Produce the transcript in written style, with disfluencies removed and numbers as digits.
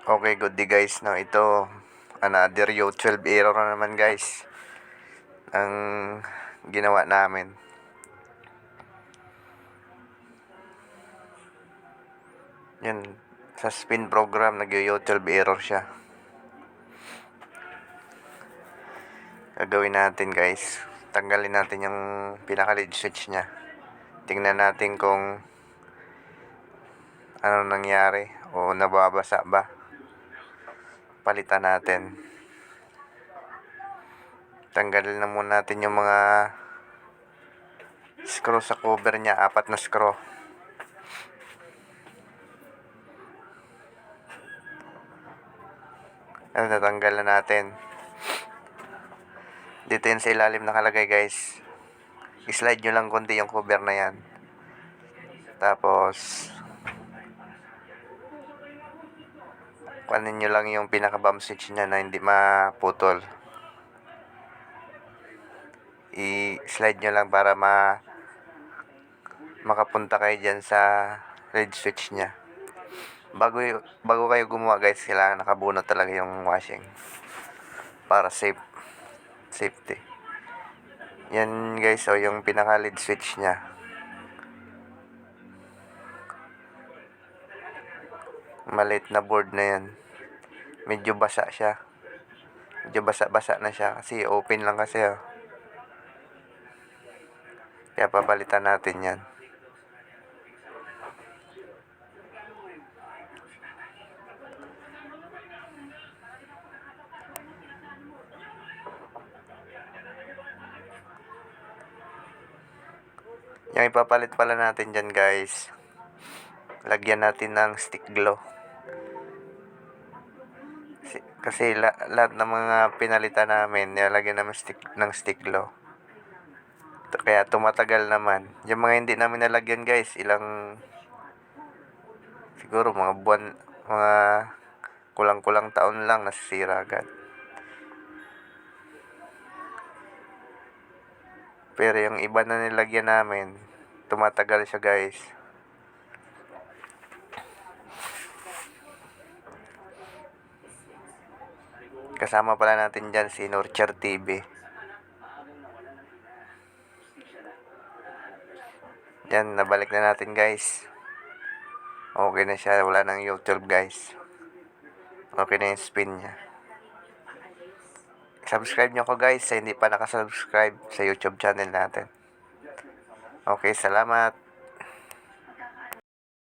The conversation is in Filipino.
Okay, good day guys. No, ito another U12 error na naman guys. Ang ginawa namin. Yan, sa spin program nag-U12 error siya. Gagawin natin guys. Tanggalin natin yung pinaka-lead switch niya. Tingnan natin kung ano nangyari o nababasa ba. Palitan natin. Tanggalin na muna natin yung mga screw sa cover niya, 4 na screw. Natanggal na natin. Dito yan sa ilalim nakalagay guys. I-slide nyo lang konti yung cover na yan. Tapos kunin nyo lang yung pinaka bump switch nya na hindi maputol. I-slide nyo lang para makapunta kayo dyan sa lead switch nya. Bago kayo gumawa guys, kailangan nakabunot talaga yung washing para safety. Yan guys, so yung pinaka lead switch nya. Maliit na board na yan. Medyo basa siya. Medyo basa na siya kasi open lang kasi Kaya papalitan natin yan. Yung ipapalit pala natin dyan guys, lagyan natin ng stick glue. Kasi lahat ng mga pinalitan namin, nilagyan namin ng stick glue. Kaya tumatagal naman. Yung mga hindi namin nalagyan guys, siguro mga buwan, mga kulang-kulang taon lang nasisira agad. Pero yung iba na nilagyan namin, tumatagal siya guys. Kasama pala natin dyan si Nurture TV. Yan, nabalik na natin guys. Okay na siya, wala nang U12 guys. Okay na yung spin niya. Subscribe nyo ako guys sa hindi pa nakasubscribe sa YouTube channel natin. Okay, salamat.